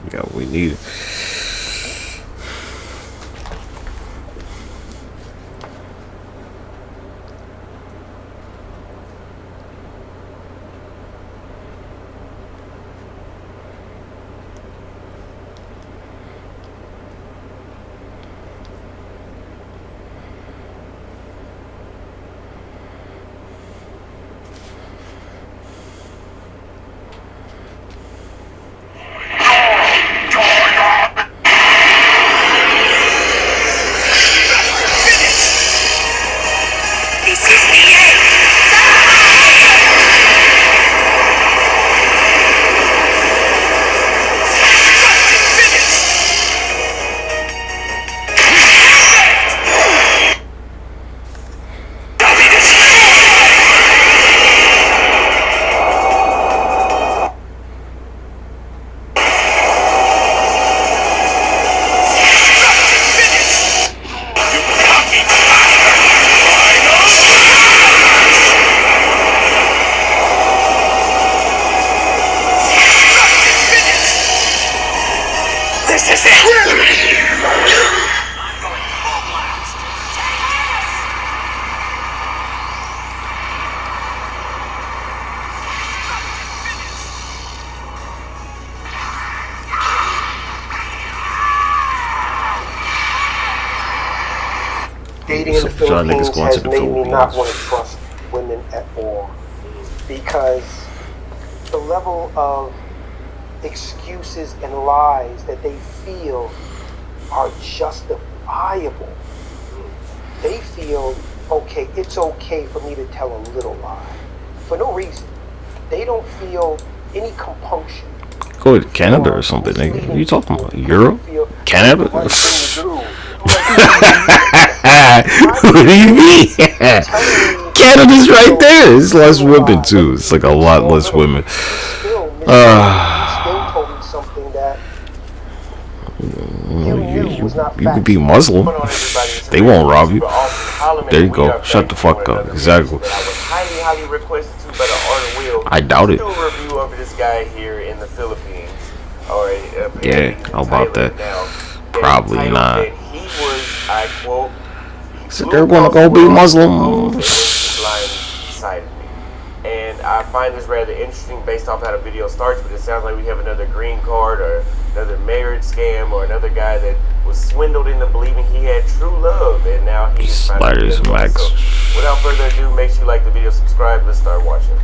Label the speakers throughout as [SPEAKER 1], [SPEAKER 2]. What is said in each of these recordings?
[SPEAKER 1] We got what we needed.
[SPEAKER 2] Dating in the Philippines has made me not want to trust women at all, because the level of excuses and lies that they feel are justifiable. They feel, okay, it's okay for me to tell a little lie for no reason. They don't feel any compunction.
[SPEAKER 1] Go to Canada or something, nigga. What are you talking about? Europe? Canada? What do you mean? Canada's right there. It's less women too. It's like a lot less women. You could be Muslim. They won't rob you. There you go. Shut the fuck up. Exactly. I doubt it.
[SPEAKER 3] Review over this guy here in the Philippines.
[SPEAKER 1] Yeah, how about that? Probably not.
[SPEAKER 3] He was, I quote,
[SPEAKER 1] so they're gonna go be Muslim.
[SPEAKER 3] And I find this rather interesting based off how the video starts, but it sounds like we have another green card or another marriage scam or another guy that was swindled into believing he had true love, and now he's
[SPEAKER 1] Sliders Max.
[SPEAKER 3] So, without further ado, make sure you like the video, subscribe, let's start watching.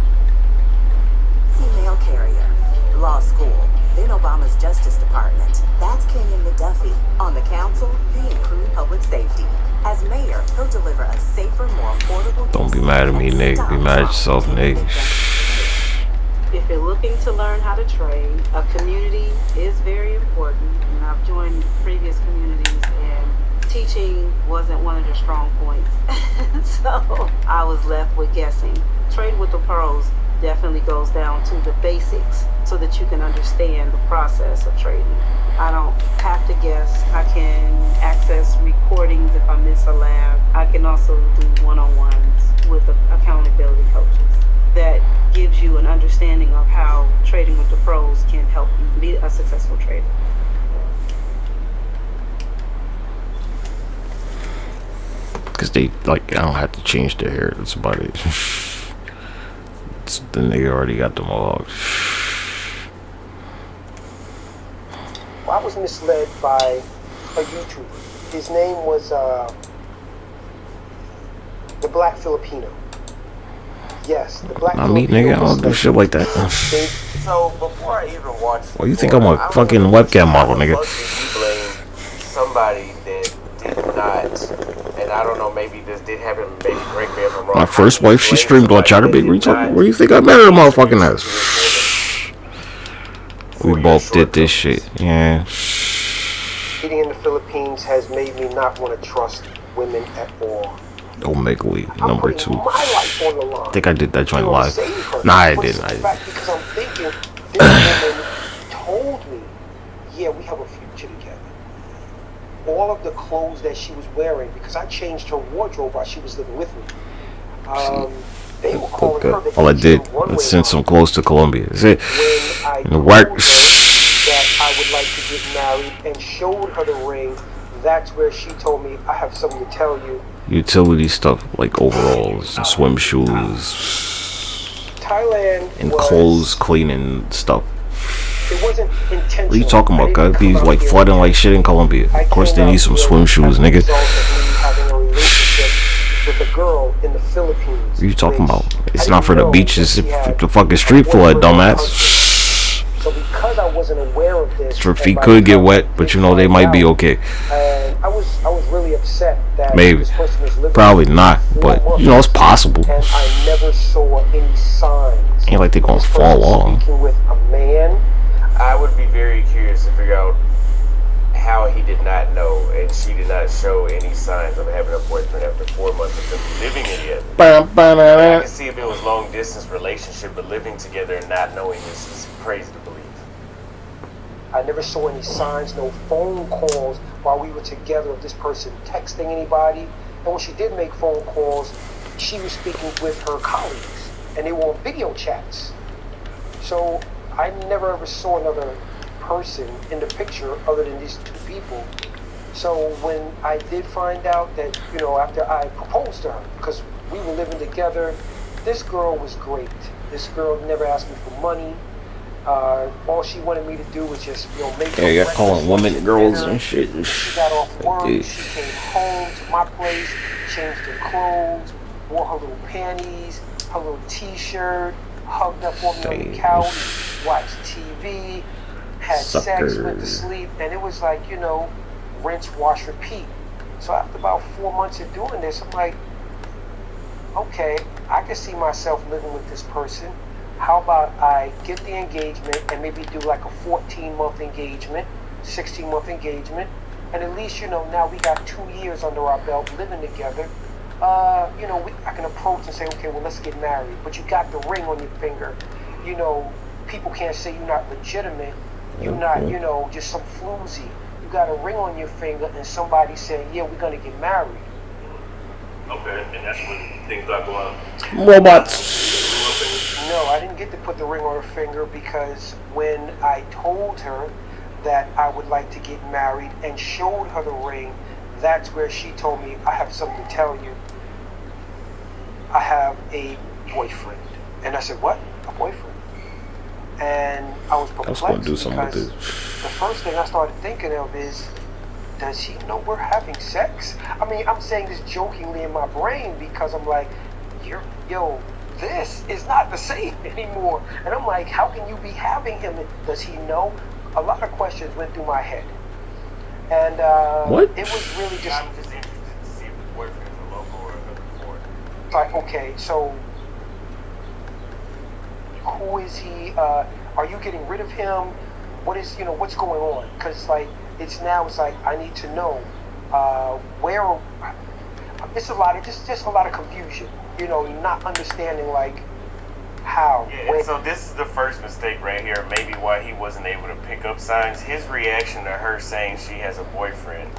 [SPEAKER 4] Female carrier, law school, then Obama's Justice Department. That's Kenyon McDuffie. On the council, he improved public safety. As mayor, he'll deliver a safer, more affordable...
[SPEAKER 1] Don't be mad at me, Nick. Be mad at yourself, Nick.
[SPEAKER 5] If you're looking to learn how to trade, a community is very important. And I've joined previous communities, and teaching wasn't one of their strong points. So I was left with guessing. Trade with the pros definitely goes down to the basics so that you can understand the process of trading. I don't have to guess. I can access recordings if I miss a lab. I can also do one-on-ones with accountability coaches. That gives you an understanding of how trading with the pros can help you be a successful trader.
[SPEAKER 1] Because they, like, I don't have to change their hair. That's about it. The nigga already got the mohawks.
[SPEAKER 2] Well, I was misled by a YouTuber. His name was the Black Filipino. Yes, the Black
[SPEAKER 1] Not me, nigga. I don't do shit like that.
[SPEAKER 3] So before I even watch,
[SPEAKER 1] Well, you think I'm a fucking webcam model, nigga?
[SPEAKER 3] You blame somebody that did not, and I don't know, maybe this did happen. Maybe correct me if I'm wrong.
[SPEAKER 1] My first wife, she streamed on Chatterbait. Where do you think I met her motherfucking ass? We both did this shit. Yeah.
[SPEAKER 2] Dating in the Philippines has made me not want to trust women at all.
[SPEAKER 1] Omega League, number 2.
[SPEAKER 2] My life on the line.
[SPEAKER 1] I think I did that joint live. Nah, I didn't.
[SPEAKER 2] Because I'm thinking, this woman told me, yeah, we have a future together. All of the clothes that she was wearing, because I changed her wardrobe while she was living with me. They were calling her
[SPEAKER 1] all I did was send some clothes to Colombia. That's it. And it worked.
[SPEAKER 2] That I I would like to get married and showed her the ring, that's where she told me, I have something to tell you.
[SPEAKER 1] Utility stuff like overalls and swim shoes
[SPEAKER 2] Thailand
[SPEAKER 1] and
[SPEAKER 2] was,
[SPEAKER 1] clothes cleaning stuff.
[SPEAKER 2] it wasn't intentional.
[SPEAKER 1] What are you talking about, guys? Be like
[SPEAKER 2] here.
[SPEAKER 1] flooding like shit in Colombia. Of course they need some swim shoes, nigga.
[SPEAKER 2] As a result of me having a relationship with a girl in the Philippines.
[SPEAKER 1] What are you talking about? It's
[SPEAKER 2] I
[SPEAKER 1] not for
[SPEAKER 2] didn't
[SPEAKER 1] the
[SPEAKER 2] know
[SPEAKER 1] beaches,
[SPEAKER 2] that she
[SPEAKER 1] it's
[SPEAKER 2] had
[SPEAKER 1] the fucking street
[SPEAKER 2] a
[SPEAKER 1] flood,
[SPEAKER 2] boyfriend or
[SPEAKER 1] dumbass.
[SPEAKER 2] husband. So because I wasn't aware of this,
[SPEAKER 1] Her
[SPEAKER 2] and
[SPEAKER 1] feet
[SPEAKER 2] by
[SPEAKER 1] could
[SPEAKER 2] the
[SPEAKER 1] get
[SPEAKER 2] time
[SPEAKER 1] wet,
[SPEAKER 2] I
[SPEAKER 1] but
[SPEAKER 2] did
[SPEAKER 1] you know they
[SPEAKER 2] find
[SPEAKER 1] might be
[SPEAKER 2] out,
[SPEAKER 1] okay.
[SPEAKER 2] And I was really upset that
[SPEAKER 1] Maybe.
[SPEAKER 2] this person was living
[SPEAKER 1] Probably
[SPEAKER 2] with me
[SPEAKER 1] not,
[SPEAKER 2] for
[SPEAKER 1] but
[SPEAKER 2] 4
[SPEAKER 1] you know it's
[SPEAKER 2] months,
[SPEAKER 1] possible.
[SPEAKER 2] and I never saw any signs.
[SPEAKER 1] Ain't like they gonna
[SPEAKER 2] This
[SPEAKER 1] fall
[SPEAKER 2] person
[SPEAKER 1] off.
[SPEAKER 2] Speaking with a man.
[SPEAKER 3] I would be very curious to figure out how he did not know and she did not show any signs of having a boyfriend after 4 months of them living together. I can see if it was long distance relationship, but living together and not knowing this is crazy to believe.
[SPEAKER 2] I never saw any signs, no phone calls while we were together of this person texting anybody. And when she did make phone calls, she was speaking with her colleagues, and they were on video chats. So I never ever saw another person in the picture other than these 2 people. So when I did find out that, you know, after I proposed to her, because we were living together, this girl was great. This girl never asked me for money. All she wanted me to do was just, you know, make
[SPEAKER 1] Yeah, you're calling women girls
[SPEAKER 2] dinner.
[SPEAKER 1] and shit.
[SPEAKER 2] She got off work,
[SPEAKER 1] Dude.
[SPEAKER 2] she came home to my place, changed her clothes, wore her little panties, her little t-shirt, hugged up on me on the couch, watched TV, had sex, went to sleep, and it was like, you know, rinse, wash, repeat. So after about 4 months of doing this, I'm like, okay, I can see myself living with this person. How about I get the engagement and maybe do like a 14-month engagement, 16-month engagement, and at least, you know, now we got 2 years under our belt living together. You know, I can approach and say, okay, well, let's get married. But you got the ring on your finger. You know, people can't say you're not legitimate. You're not, you know, just some floozy. You got a ring on your finger and somebody saying, yeah, we're going to get married.
[SPEAKER 3] Okay, and that's when things start going.
[SPEAKER 1] Robots.
[SPEAKER 2] No, I didn't get to put the ring on her finger because when I told her that I would like to get married and showed her the ring, that's where she told me, I have something to tell you. I have a boyfriend. And I said, what? A boyfriend? And I was perplexed.
[SPEAKER 1] I was gonna do something with
[SPEAKER 2] because
[SPEAKER 1] this.
[SPEAKER 2] the first thing I started thinking of is, does he know we're having sex? I mean, I'm saying this jokingly in my brain because I'm like, yo, this is not the same anymore. And I'm like, how can you be having him? Does he know? A lot of questions went through my head. And
[SPEAKER 1] what?
[SPEAKER 2] It was really just...
[SPEAKER 3] I'm just interested to see if the boyfriend is a local or another foreign.
[SPEAKER 2] like, okay, so who is he? Are you getting rid of him? What is, you know, what's going on? Because like it's like I need to know where. It's a lot of just a lot of confusion, you know, not understanding like how.
[SPEAKER 3] Yeah, and so this is the first mistake right here. Maybe why he wasn't able to pick up signs. His reaction to her saying she has a boyfriend,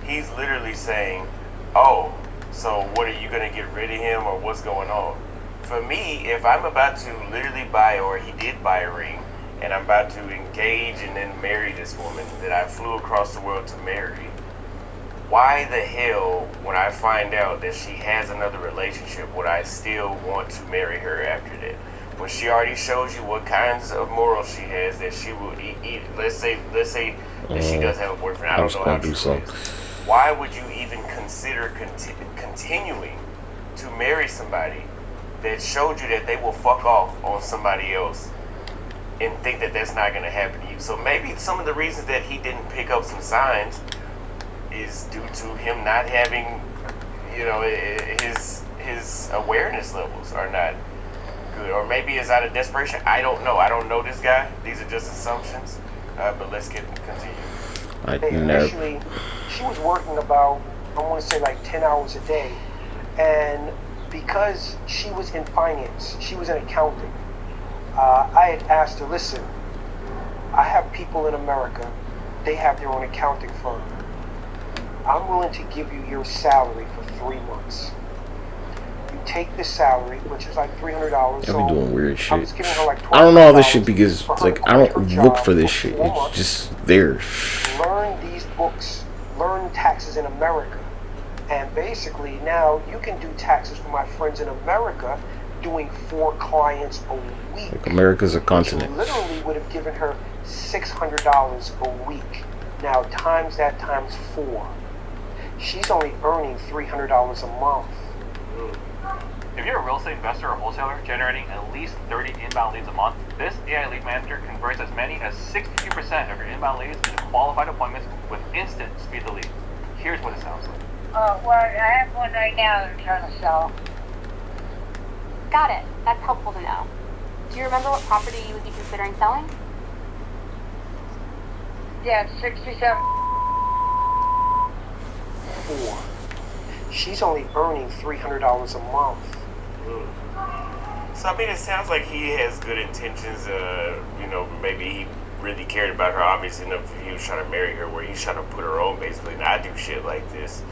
[SPEAKER 3] he's literally saying, "Oh, so what, are you gonna get rid of him or what's going on?" For me, if I'm about to literally buy, or he did buy a ring, and I'm about to engage and then marry this woman that I flew across the world to marry, why the hell, when I find out that she has another relationship, would I still want to marry her after that? When she already shows you what kinds of morals she has, that she will eat. Let's say that she does have a boyfriend. I don't know how true it is. Why would you even consider continuing to marry somebody that showed you that they will fuck off on somebody else and think that that's not going to happen to you? So maybe some of the reasons that he didn't pick up some signs is due to him not having, you know, his awareness levels are not good, or maybe it's out of desperation. I don't know. I don't know this guy. These are just assumptions. But let's continue.
[SPEAKER 2] Initially, she was working about, I want to say like 10 hours a day, and because she was in finance, she was in accounting, I had asked her, listen, I have people in America, they have their own accounting firm. I'm willing to give you your salary for 3 months. You take this salary, which is like $300.
[SPEAKER 1] Y'all be doing weird
[SPEAKER 2] I
[SPEAKER 1] shit.
[SPEAKER 2] was giving her like $12.
[SPEAKER 1] I don't know how this shit because
[SPEAKER 2] for her
[SPEAKER 1] like
[SPEAKER 2] to
[SPEAKER 1] I
[SPEAKER 2] quit
[SPEAKER 1] don't
[SPEAKER 2] her
[SPEAKER 1] look
[SPEAKER 2] job
[SPEAKER 1] for this
[SPEAKER 2] for
[SPEAKER 1] shit.
[SPEAKER 2] 4
[SPEAKER 1] It's
[SPEAKER 2] months,
[SPEAKER 1] just there.
[SPEAKER 2] learn these books, learn taxes in America. And basically now you can do taxes for my friends in America doing 4 clients a week.
[SPEAKER 1] Like America's a
[SPEAKER 2] Which
[SPEAKER 1] continent.
[SPEAKER 2] literally would have given her $600 a week. Now times that times 4. She's only earning $300 a month.
[SPEAKER 6] If you're a real estate investor or wholesaler generating at least 30 inbound leads a month, this AI lead manager converts as many as 62% of your inbound leads into qualified appointments with instant speed to lead. Here's what it sounds like.
[SPEAKER 7] Well, I have one right now that I'm trying to sell.
[SPEAKER 8] Got it. That's helpful to know. Do you remember what property you would be considering selling?
[SPEAKER 7] Yeah, it's 67.
[SPEAKER 2] 4. She's only earning $300 a month.
[SPEAKER 3] So I mean, it sounds like he has good intentions. You know, maybe he really cared about her. Obviously, enough he was trying to marry her, where he's trying to put her on. Basically, and I do shit like this.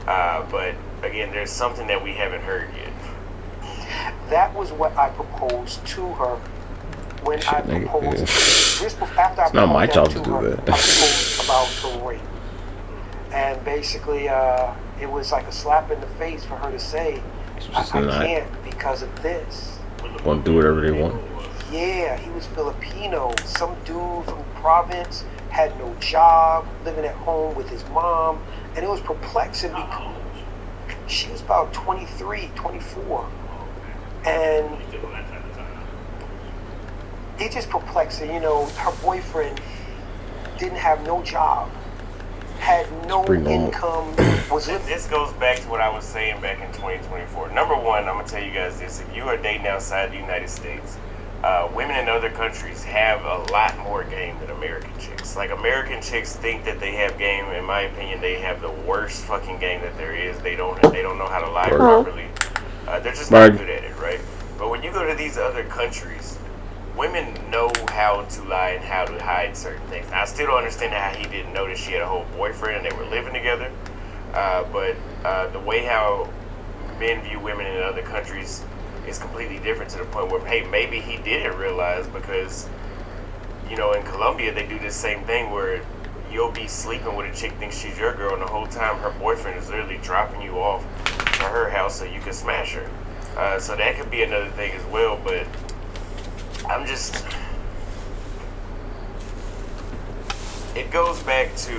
[SPEAKER 3] But again, there's something that we haven't heard yet.
[SPEAKER 2] That was what I proposed to her when I
[SPEAKER 1] Shit, nigga,
[SPEAKER 2] proposed.
[SPEAKER 1] yeah.
[SPEAKER 2] This was after I
[SPEAKER 1] It's not my
[SPEAKER 2] proposed
[SPEAKER 1] job to
[SPEAKER 2] to
[SPEAKER 1] do
[SPEAKER 2] her,
[SPEAKER 1] that.
[SPEAKER 2] I proposed about the rape, and basically, it was like a slap in the face for her to say, I
[SPEAKER 1] just not-
[SPEAKER 2] can't because of this.
[SPEAKER 1] Want to do whatever they want.
[SPEAKER 2] Yeah, he was Filipino. Some dude from the province, had no job, living at home with his mom, and it was perplexing because she was about 23, 24. And it just perplexing, you know, her boyfriend didn't have no job, had no
[SPEAKER 1] pretty normal.
[SPEAKER 2] income, was
[SPEAKER 3] And
[SPEAKER 2] living.
[SPEAKER 3] this goes back to what I was saying back in 2024. Number one, I'm gonna tell you guys this: if you are dating outside the United States, women in other countries have a lot more game than American chicks. Like, American chicks think that they have game. In my opinion, they have the worst fucking game that there is. They don't know how to lie
[SPEAKER 1] Word.
[SPEAKER 3] properly. They're just not good at it, right? But when you go to these other countries, women know how to lie and how to hide certain things. Now, I still don't understand how he didn't notice she had a whole boyfriend and they were living together. But the way how men view women in other countries is completely different, to the point where, hey, maybe he didn't realize, because, you know, in Colombia they do this same thing where you'll be sleeping with a chick, thinks she's your girl, and the whole time her boyfriend is literally dropping you off to her house so you can smash her. So that could be another thing as well. But I'm just, it goes back to,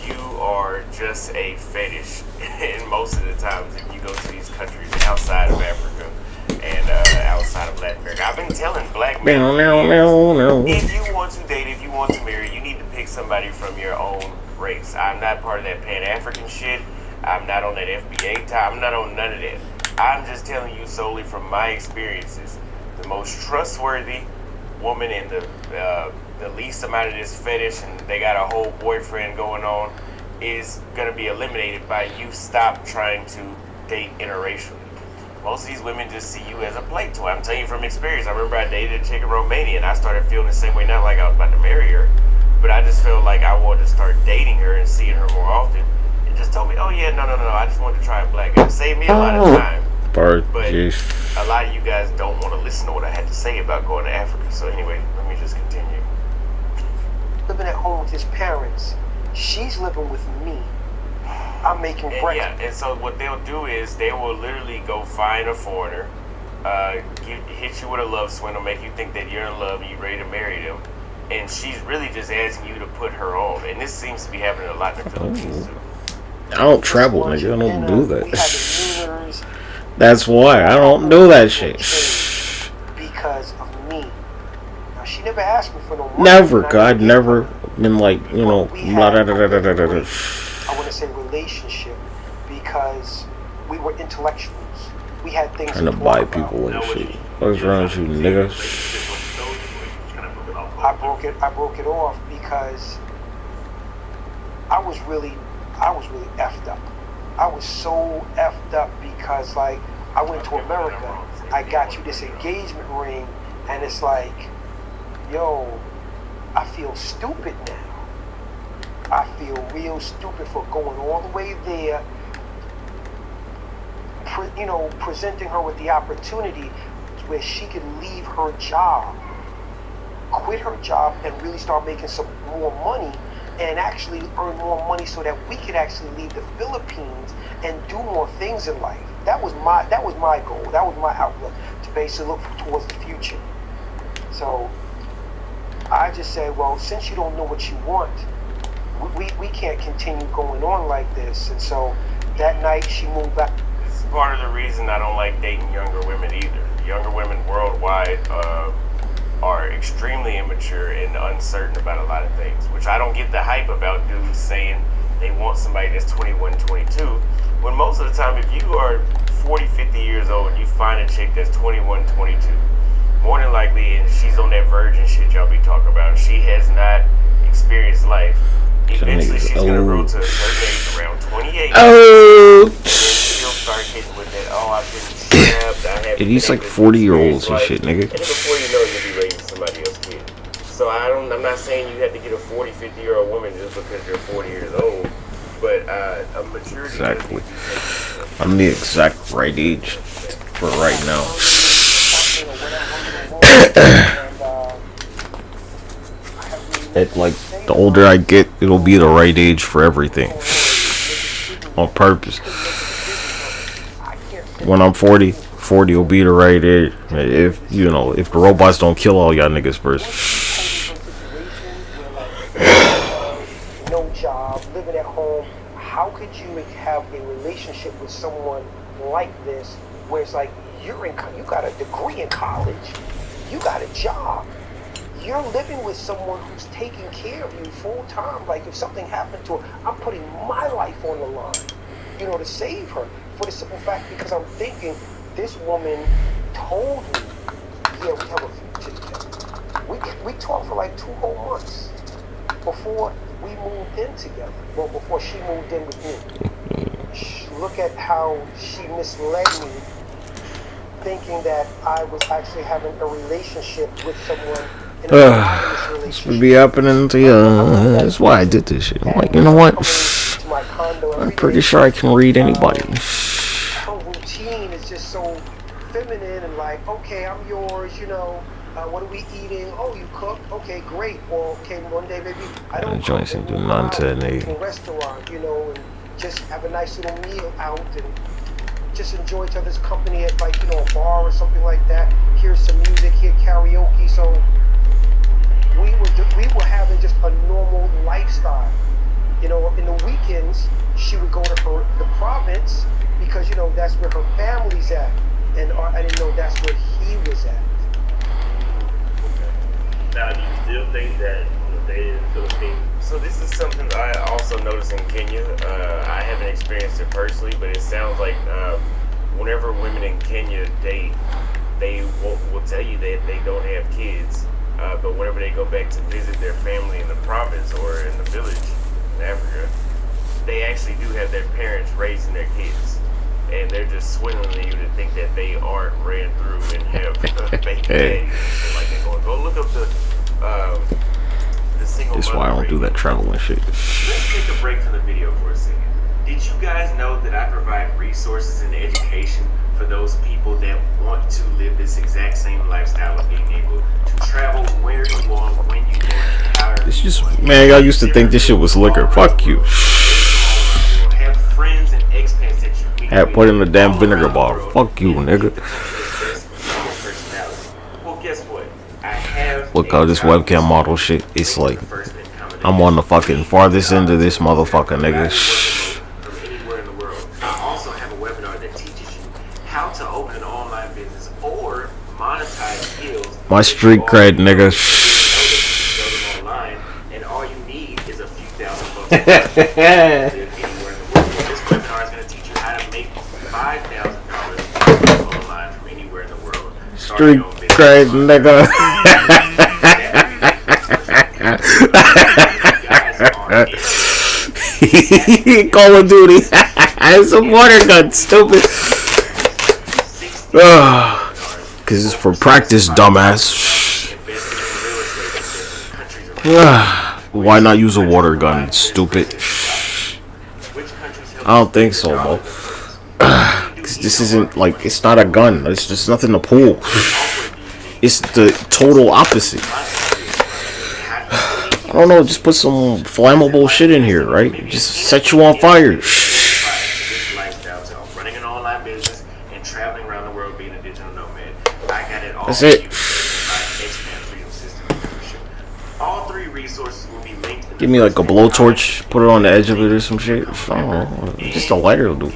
[SPEAKER 3] you are just a fetish and most of the times if you go to these countries outside of Africa and outside of Latin America. I've been telling black men, if you want to date, if you want to marry, you need to pick somebody from your own race. I'm not part of that Pan-African shit. I'm not on that FBA time. I'm not on none of that. I'm just telling you solely from my experiences. The most trustworthy woman in the least amount of this fetish, and they got a whole boyfriend going on, is gonna be eliminated by you stop trying to date interracially. Most of these women just see you as a play toy. I'm telling you from experience. I remember I dated a chick in Romania and I started feeling the same way, not like I was about to marry her, but I just felt like I wanted to start dating her and seeing her more often. It just told me, oh yeah, no, I just wanted to try a black guy. It saved me a lot of time. But a lot of you guys don't want to listen to what I had to say about going to Africa. So anyway, let me just continue.
[SPEAKER 2] Living at home with his parents. She's living with me. I'm making breakfast.
[SPEAKER 3] Yeah, and so what they'll do is they will literally go find a foreigner, hit you with a love swindle, make you think that you're in love and you're ready to marry them. And she's really just asking you to put her on. And this seems to be happening a lot in the Philippines too.
[SPEAKER 1] I don't travel, nigga. I don't do that.
[SPEAKER 2] We had the Nooners.
[SPEAKER 1] That's why I don't do that shit.
[SPEAKER 2] Because of me. Now, she never asked me for no money.
[SPEAKER 1] Never, God, never been like, you know, blah, da, da, da, da, da, da.
[SPEAKER 2] I want to say relationship, because we were intellectuals. We had things
[SPEAKER 1] Trying to
[SPEAKER 2] talk
[SPEAKER 1] buy
[SPEAKER 2] about.
[SPEAKER 1] people and shit. What's wrong with you, nigga?
[SPEAKER 2] I broke it off because I was really effed up. I was so effed up because, like, I went to America, I got you this engagement ring, and it's like, yo, I feel stupid now. I feel real stupid for going all the way there, presenting her with the opportunity where she could leave her job, quit her job, and really start making some more money, and actually earn more money so that we could actually leave the Philippines and do more things in life. That was my goal. That was my outlook, to basically look towards the future. So I just said, well, since you don't know what you want, we can't continue going on like this. And so that night she moved back.
[SPEAKER 3] This is part of the reason I don't like dating younger women either. Younger women worldwide are extremely immature and uncertain about a lot of things, which I don't get the hype about dudes saying they want somebody that's 21, 22, when most of the time if you are 40, 50 years old and you find a chick that's 21, 22, more than likely, and she's on that virgin shit y'all be talking about, she has not experienced life. Eventually she's gonna grow to a certain age, around 28.
[SPEAKER 1] Oh,
[SPEAKER 3] and then she'll start hitting with that, oh, I've been stabbed, I haven't.
[SPEAKER 1] and he's like 40-year-olds and shit, nigga.
[SPEAKER 3] And then before you know it, you'll be raising somebody else's kid. So I'm not saying you have to get a 40, 50-year-old woman just because you're 40 years old, but a maturity.
[SPEAKER 1] Exactly. I'm the exact right age for right now. It, like, the older I get, it'll be the right age for everything. On purpose. When I'm 40 will be the right age. If the robots don't kill all y'all niggas first.
[SPEAKER 2] No job, living at home. How could you have a relationship with someone like this, where it's like you got a degree in college, you got a job, you're living with someone who's taking care of you full time. Like, if something happened to her, I'm putting my life on the line, to save her, for the simple fact because I'm thinking this woman told me, yeah, we have a future together. We talked for like 2 whole months before we moved in together. Well, before she moved in with me. Look at how she misled me, thinking that I was actually having a relationship with someone.
[SPEAKER 1] This would be happening to you. That's why I did this shit. I'm like, you know what? I'm pretty sure I can read anybody.
[SPEAKER 2] Her routine is just so feminine and like, okay, I'm yours, what are we eating? Oh, you cook? Okay, great. Or okay, one day maybe I don't cook,
[SPEAKER 1] and do none to
[SPEAKER 2] a restaurant, and just have a nice little meal out and just enjoy each other's company at like, a bar or something like that. Hear some music, hear karaoke. So we were having just a normal lifestyle. In the weekends, she would go to the province because, that's where her family's at. And I didn't know that's where he was at.
[SPEAKER 9] Now, do you still think that they in the Philippines?
[SPEAKER 3] So this is something I also noticed in Kenya. I haven't experienced it personally, but it sounds like whenever women in Kenya date, they will tell you that they don't have kids. But whenever they go back to visit their family in the province or in the village in Africa, they actually do have their parents raising their kids. And they're just swindling you to think that they aren't ran through and have fake daddies and shit like that going. Go look up the single.
[SPEAKER 1] That's why I don't do that traveling shit.
[SPEAKER 3] Let's take a break from the video for a second. Did you guys know that I provide resources and education for those people that want to live this exact same lifestyle of being able to travel where you want, when you want, however?
[SPEAKER 1] It's just, man, y'all used to think this shit was liquor. Fuck you.
[SPEAKER 3] Have friends and expats that you meet.
[SPEAKER 1] Had put in a damn vinegar bottle. Fuck you, nigga.
[SPEAKER 3] Well, guess what? I have.
[SPEAKER 1] Look how this webcam model shit. It's like I'm on the fucking farthest end of this motherfucker, nigga.
[SPEAKER 3] From anywhere in the world. I also have a webinar that teaches you how to open an online business or monetize skills.
[SPEAKER 1] My street cred, nigga.
[SPEAKER 3] Online, and all you need is a few $1,000 anywhere in the world. This webinar is going to teach you how to make $5,000 online from anywhere in the world.
[SPEAKER 1] Street cred, nigga. Call of Duty. It's a water gun, stupid. Cause it's for practice, dumbass. Why not use a water gun, stupid? I don't think so, Mo. Cause This isn't like, it's not a gun. It's just nothing to pull. It's the total opposite. I don't know, just put some flammable shit in here, right? Just set you on fire.
[SPEAKER 3] Running an online business and traveling around the world being a digital nomad. I got it all.
[SPEAKER 1] That's it.
[SPEAKER 3] All three resources will be linked.
[SPEAKER 1] Give me like a blowtorch, put it on the edge of it or some shit. I don't know, just a lighter will do.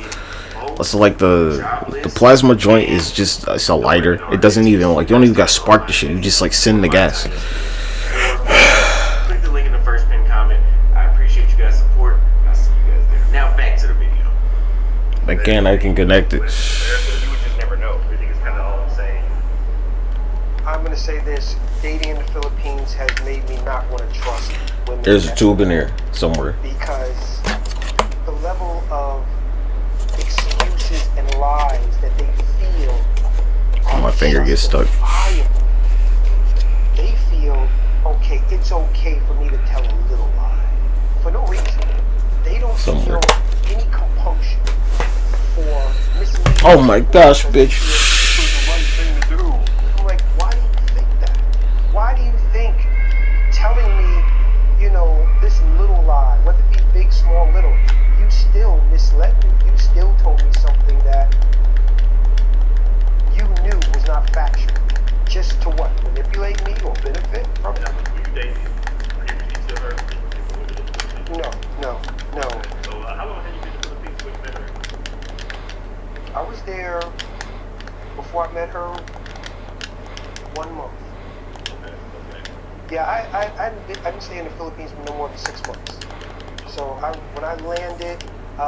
[SPEAKER 1] Also, like the plasma joint is just, it's a lighter. It doesn't even like, you don't even got to spark the shit. You just like send the gas.
[SPEAKER 3] Click the link in the first pinned comment. I appreciate you guys' support. I'll see you guys there. Now back to the video.
[SPEAKER 1] Again, I can connect it.
[SPEAKER 3] You would just never know. I think it's kind of all I'm saying.
[SPEAKER 2] I'm gonna say this: dating in the Philippines has made me not want to trust women.
[SPEAKER 1] There's a tube in here somewhere.
[SPEAKER 2] Because the level of excuses and lies that they feel.
[SPEAKER 1] My finger gets stuck.
[SPEAKER 2] They feel, okay, it's okay for me to tell a little lie for no reason. They don't feel any compunction for misleading.
[SPEAKER 1] Oh my gosh, bitch.
[SPEAKER 2] I'm like, why do you think that? Why do you think telling me, you know, this little lie, whether it be big, small, little, you still misled me. You still told me something that you knew was not factual. Just to what? Manipulate me or benefit from it? No.
[SPEAKER 9] So how long have you been in the Philippines when you met her?
[SPEAKER 2] I was there before I met her 1 month.
[SPEAKER 9] Okay.
[SPEAKER 2] Yeah, I didn't stay in the Philippines for no more than 6 months. So when I landed, I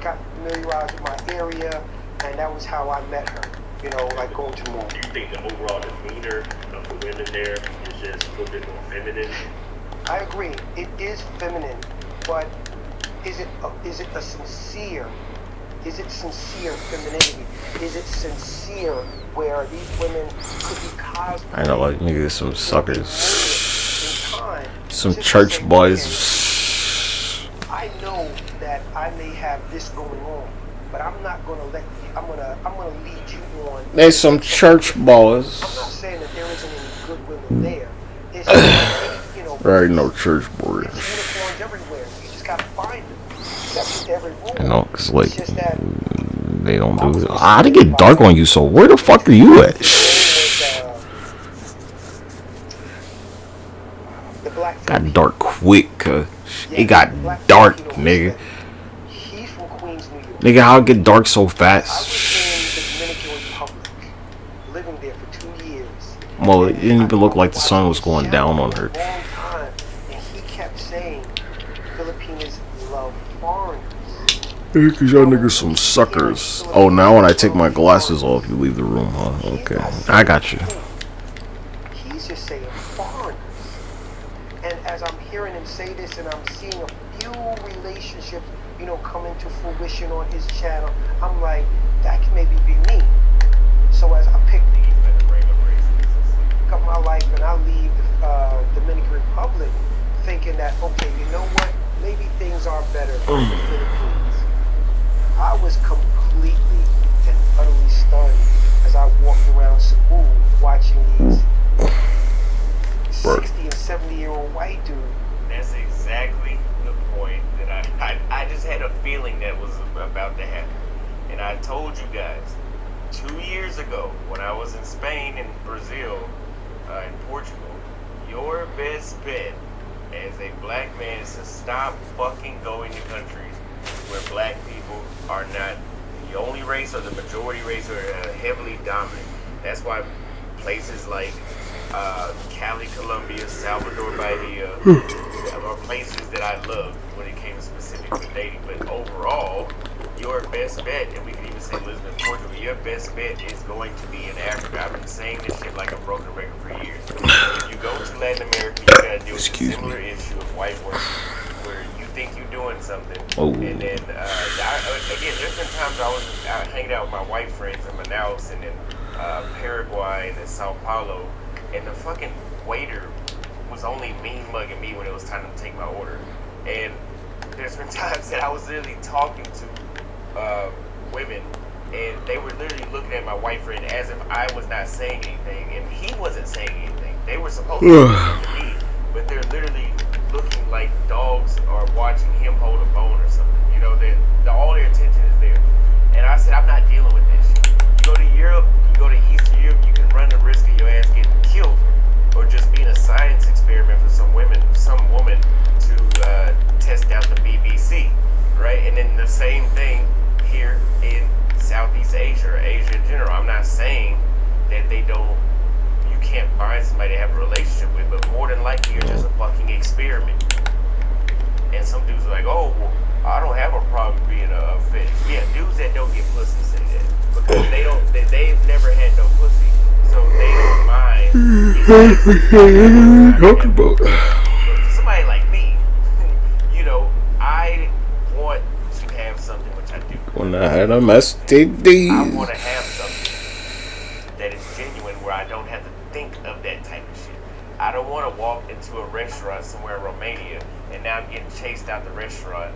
[SPEAKER 2] got familiarized with my area, and that was how I met her. You know, like going to the mall.
[SPEAKER 9] Do you think the overall demeanor of the women there is just a little bit more feminine?
[SPEAKER 2] I agree. It is feminine, but is it a sincere? Is it sincere femininity? Is it sincere where these women could be cosplaying?
[SPEAKER 1] I know, like niggas, some suckers, some church boys.
[SPEAKER 2] I know that I may have this going on, but I'm not gonna let you. I'm gonna lead you on.
[SPEAKER 1] There's some church boys.
[SPEAKER 2] I'm not saying that there isn't any good women there. It's you know.
[SPEAKER 1] There ain't no church boys.
[SPEAKER 2] There's unicorns everywhere. You just gotta find them. Except every room.
[SPEAKER 1] You know, cause like
[SPEAKER 2] It's just that
[SPEAKER 1] they don't do it. Ah, they get dark on you. So where the fuck are you at?
[SPEAKER 2] the black
[SPEAKER 1] Got dark quick. Cause it got dark, nigga.
[SPEAKER 2] He's from Queens, New York.
[SPEAKER 1] Nigga, how it get dark so
[SPEAKER 2] I was
[SPEAKER 1] fast?
[SPEAKER 2] in the Dominican Republic, living there for 2 years.
[SPEAKER 1] Well, it didn't even look like the sun was going down on her.
[SPEAKER 2] For a long time, and he kept saying Filipinos love foreigners.
[SPEAKER 1] Yeah, cause y'all niggas some suckers. Oh, now when I take my glasses off, you leave the room, huh? Okay, I got you.
[SPEAKER 2] He's just saying foreigners. And as I'm hearing him say this, and I'm seeing a few relationships, you know, come into fruition on his channel, I'm like, that can maybe be me. So as I pick up my life and I leave the Dominican Republic, thinking that, okay, you know what? Maybe things are better in the Philippines. I was completely and utterly stunned as I walked around Cebu watching these 60 and 70-year-old white dudes.
[SPEAKER 3] That's exactly the point that I just had a feeling that was about to happen. And I told you guys 2 years ago when I was in Spain and Brazil, in Portugal, your best bet as a black man is to stop fucking going to countries where black people are not the only race or the majority race or heavily dominant. That's why places like Cali, Colombia, Salvador Bahia are places that I love when it came specific to dating. But overall, your best bet, and we can even say Lisbon, Portugal, your best bet is going to be in Africa. I've been saying this shit like a broken record for years. If you go to Latin America, you gotta deal with a similar issue of white workers, where you think you're doing something, and then again, there's been times I was out hanging out with my white friends in Manaus and in Paraguay and in Sao Paulo, and the fucking waiter was only mean mugging me when it was time to take my order. And there's been times that I was literally talking to women, and they were literally looking at my white friend as if I was not saying anything, and he wasn't saying anything. They were supposed to listen to me, but they're literally looking like dogs are watching him hold a bone or something. You know, all their attention is there. And I said, I'm not dealing with this shit. You go to Europe, you go to Eastern Europe, you can run the risk of your ass getting killed, or just being a science experiment for some woman to test out the BBC, right? And then the same thing here in Southeast Asia or Asia in general. I'm not saying that you can't find somebody to have a relationship with, but more than likely you're just a fucking experiment. And some dudes are like, oh, well, I don't have a problem being a fetish. Yeah, dudes that don't get pussy say that because they've never had no pussy, so they don't mind. Somebody like me, you know, I want to have something, which I do.
[SPEAKER 1] When I had a STD,
[SPEAKER 3] I want to have something that is genuine, where I don't have to think of that type of shit. I don't want to walk into a restaurant somewhere in Romania and now I'm getting chased out the restaurant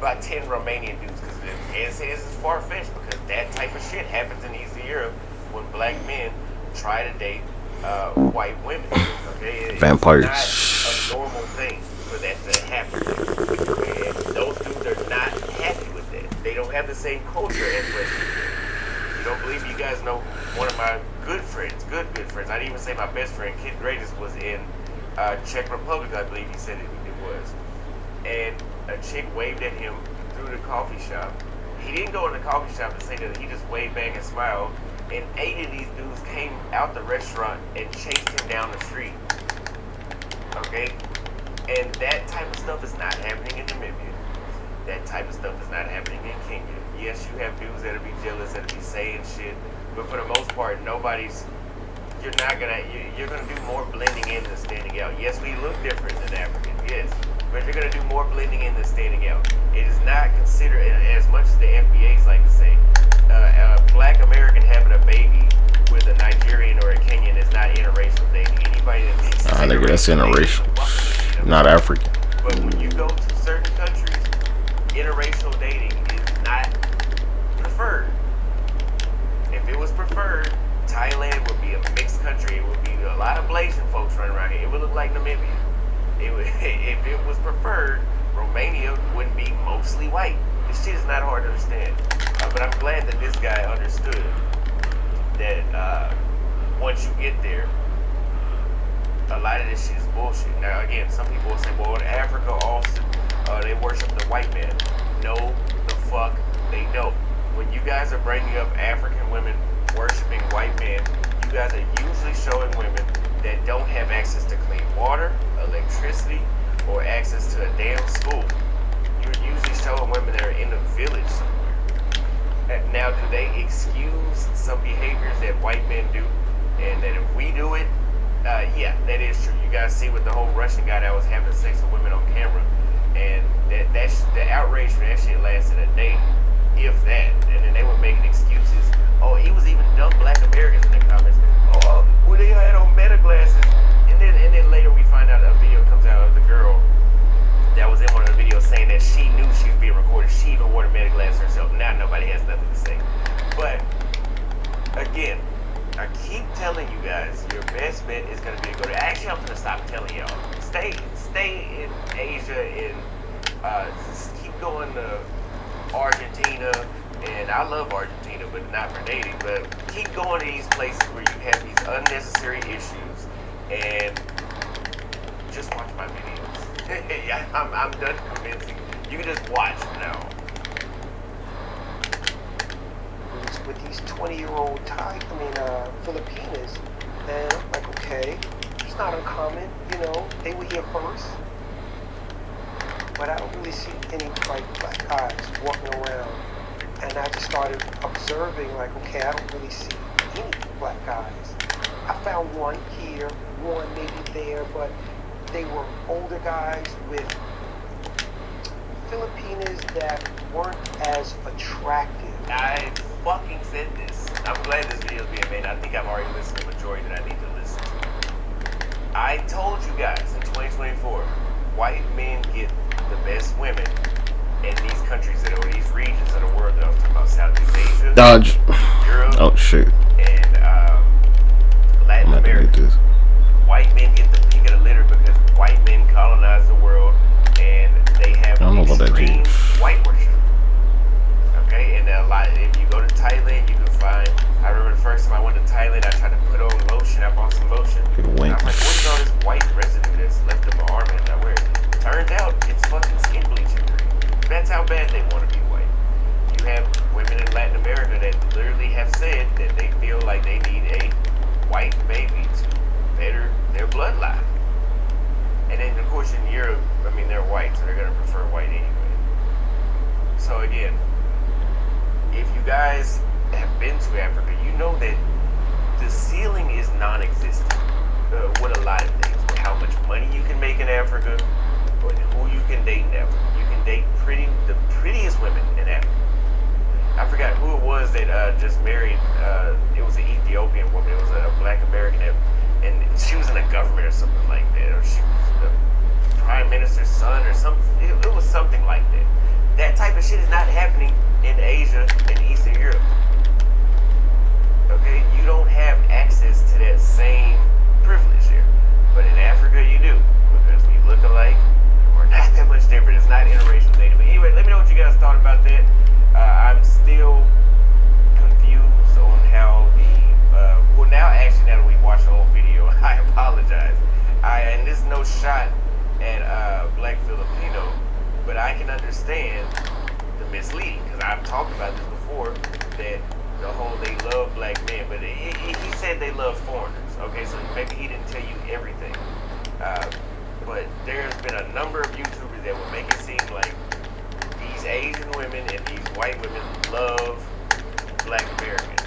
[SPEAKER 3] by 10 Romanian dudes, because it says it's far-fetched, because that type of shit happens in Eastern Europe when black men try to date white women. Okay,
[SPEAKER 1] vampires.
[SPEAKER 3] It's not a normal thing for that to happen. And those dudes are not happy with that. They don't have the same culture as West. You don't believe me? You guys know one of my good friends. I didn't even say my best friend, Kid Greatest, was in Czech Republic, I believe he said it was. And a chick waved at him through the coffee shop. He didn't go in the coffee shop to say that, he just waved back and smiled. And 8 of these dudes came out the restaurant and chased him down the street. Okay? And that type of stuff is not happening in Namibia. That type of stuff is not happening in Kenya. Yes, you have dudes that'll be jealous, that'll be saying shit, but for the most part, you're gonna do more blending in than standing out. Yes, we look different than Africans, yes, but you're gonna do more blending in than standing out. It is not considered, as much as the FBAs like to say, a black American having a baby with a Nigerian or a Kenyan is not interracial dating. Anybody that thinks
[SPEAKER 1] that's interracial, not African.
[SPEAKER 3] But when you go to certain countries, interracial dating is not preferred. If it was preferred, Thailand would be a mixed country. It would be a lot of Blasian folks running around here. It would look like Namibia. If it was preferred, Romania would be mostly white. This shit is not hard to understand. But I'm glad that this guy understood that once you get there, a lot of this shit is bullshit. Now, again, some people will say, well, in Africa also, they worship the white man. No, the fuck they don't. When you guys are bringing up African women worshiping white men, you guys are usually showing women that don't have access to clean water, electricity, or access to a damn school. You're usually showing women that are in a village somewhere. Now, do they excuse some behaviors that white men do, and that if we do it, yeah, that is true. You guys see with the whole Russian guy that was having sex with women on camera, and the outrage for that shit lasted a day, if that. And then they were making excuses. Oh, he was even dumb black Americans in the comments. Oh, well, they had on meta glasses. And then later we find out a video comes out of the girl that was in one of the videos saying that she knew she was being recorded. She even wore the meta glasses herself. Now nobody has nothing to say. But again, I keep telling you guys, your best bet is going to be to go to. Actually, I'm going to stop telling y'all. Stay in Asia and keep going to Argentina. And I love Argentina, but not for dating. But keep going to these places where you have these unnecessary issues, and just watch my videos. I'm done convincing. You can just watch from now on.
[SPEAKER 2] With these 20-year-old Filipinas, and I'm like, okay, it's not uncommon, they were here first. But I don't really see any black guys walking around. And I just started observing, like, okay, I don't really see any black guys. I found one here, one maybe there, but they were older guys with Filipinas that weren't as attractive.
[SPEAKER 3] I fucking said this. I'm glad this video is being made. I think I've already listened to the majority that I need to listen to. I told you guys in 2024, white men get the best women in these countries or these regions of the world that I was talking about, Southeast Asia,
[SPEAKER 1] Dodge.
[SPEAKER 3] Europe,
[SPEAKER 1] Oh shit.
[SPEAKER 3] and Latin
[SPEAKER 1] I'm gonna
[SPEAKER 3] America.
[SPEAKER 1] do this.
[SPEAKER 3] White men get the pick of the litter because white men colonize the world and they have
[SPEAKER 1] I don't know about that,
[SPEAKER 3] extreme
[SPEAKER 1] dude.
[SPEAKER 3] white worship. Okay, and a lot. If you go to Thailand, you can find. I remember the first time I went to Thailand, I tried to put on lotion. I bought some lotion.
[SPEAKER 1] Take a
[SPEAKER 3] And
[SPEAKER 1] wink.
[SPEAKER 3] I'm like, what is all this white residue that's left of my arm and I wear it? Turns out it's fucking skin bleaching cream. That's how bad they want to be white. You have women in Latin America that literally have said that they feel like they need a white baby to better their bloodline. And then of course in Europe, I mean they're white, so they're gonna prefer white anyway. So again, if you guys have been to Africa, you know that the ceiling is non-existent with a lot of things. With how much money you can make in Africa, or who you can date in Africa. You can date the prettiest women in Africa. I forgot who it was that just married. It was an Ethiopian woman. It was a Black American, and she was in the government or something like that, or she was the prime minister's son or something. It was something like that. That type of shit is not happening in Asia and Eastern Europe. Okay, you don't have access to that same privilege here, but in Africa you do, because we look alike. We're not that much different. It's not interracial dating. But anyway, let me know what you guys thought about that. I'm still confused on how well now actually now that we watched the whole video, I apologize. And this is no shot at Black Filipino, but I can understand the misleading, because I've talked about this before, that the whole they love black men, but he said they love foreigners. Okay, so maybe he didn't tell you everything. But there's been a number of YouTubers that will make it seem like these Asian women and these white women love Black Americans.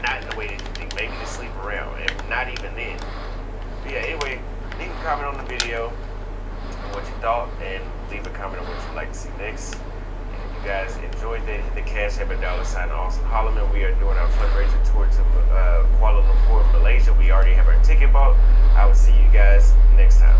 [SPEAKER 3] Not in the way that you think, maybe to sleep around, and not even then. But yeah, anyway, leave a comment on the video on what you thought, and leave a comment on what you'd like to see next. And if you guys enjoyed that, hit the Cash App at $Awesome Holloman. We are doing our fundraiser towards Kuala Lumpur, Malaysia. We already have our ticket bought. I will see you guys next time.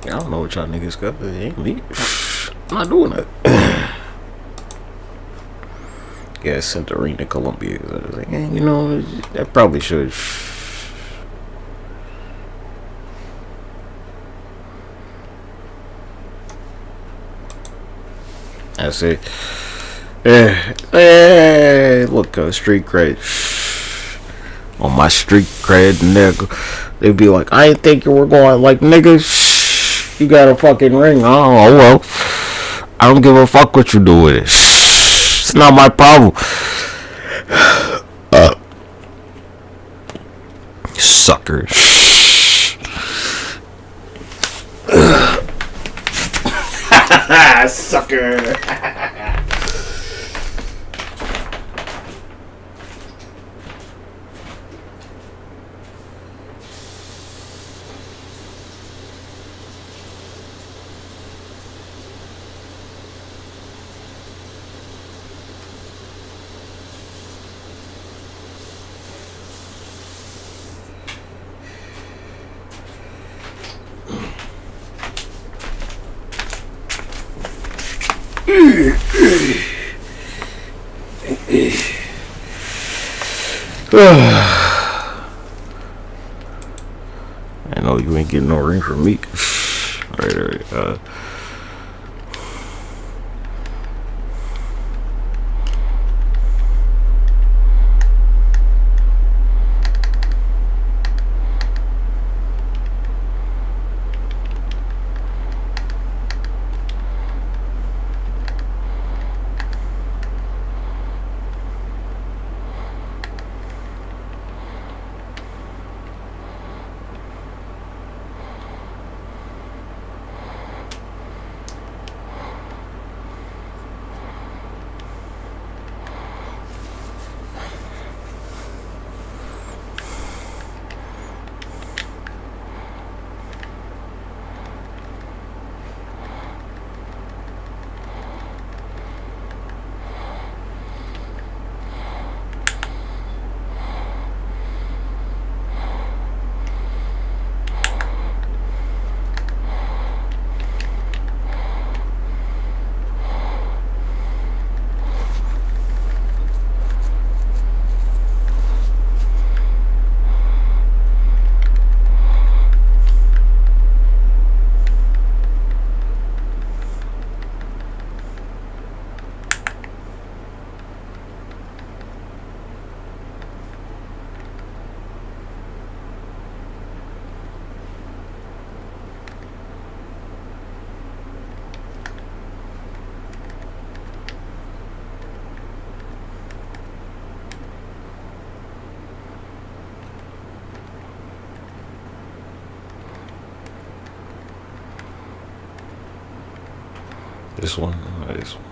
[SPEAKER 1] I don't know what y'all niggas got. It ain't me. I'm not doing that. Yeah, Santorini, Colombia. I was like, you know, I probably should. I say, hey, look, street cred. On my street cred, nigga. They be like, I ain't think you were going, like, nigga, you got a fucking ring. Oh, well. I don't give a fuck what you do with it. It's not my problem. Sucker. Sucker. I know you ain't getting no ring from me. Alright. This one. This one.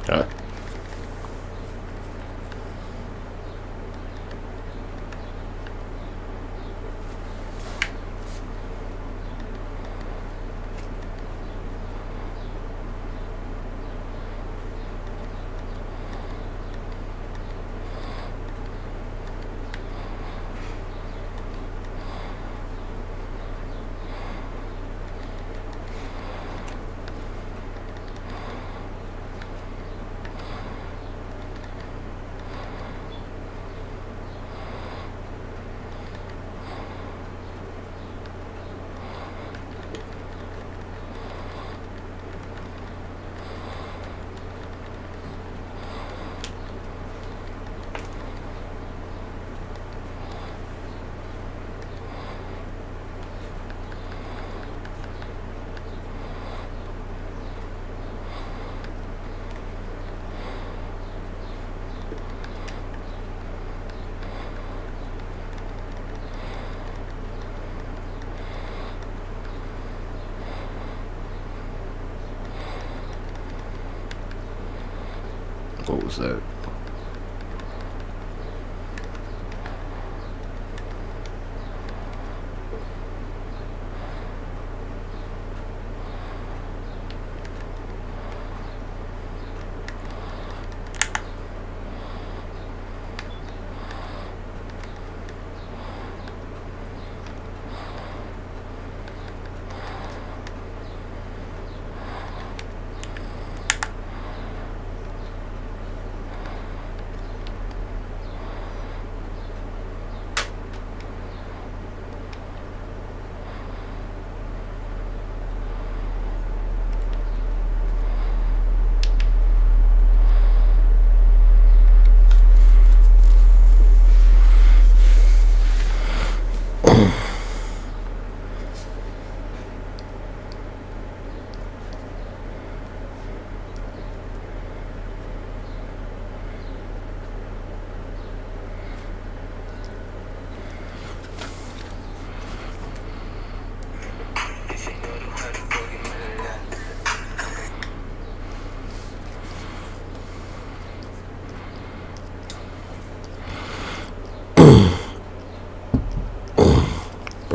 [SPEAKER 1] Huh? What was that?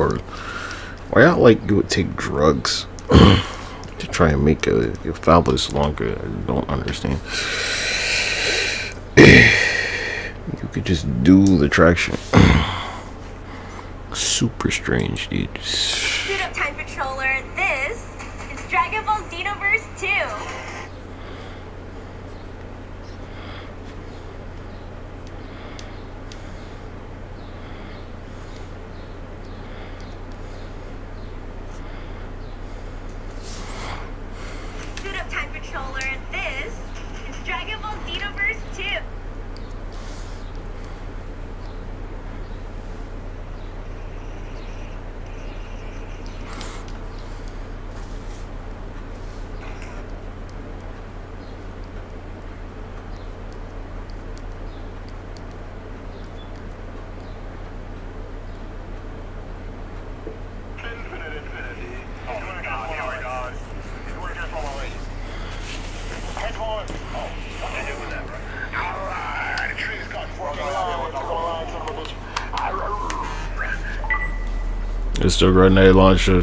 [SPEAKER 1] part. Why y'all like you would take drugs to try and make your phallus longer? I don't understand. You could just do the traction. Super strange, dude.
[SPEAKER 8] Suit up time patroller. This is Dragon Ball Xenoverse 2. Suit up time patroller. This is Dragon Ball Xenoverse 2.
[SPEAKER 1] It's the grenade launcher.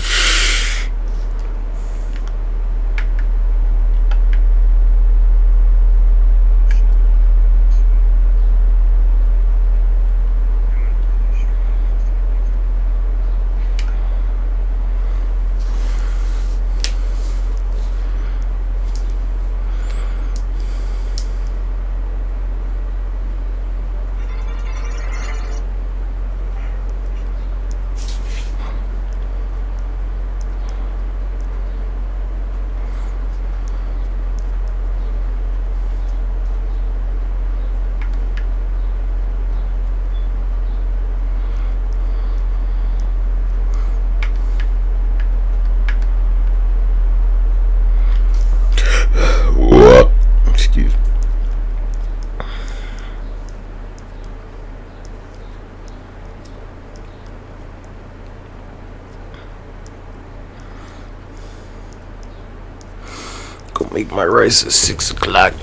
[SPEAKER 1] Excuse me. Go make my rice at 6 o'clock.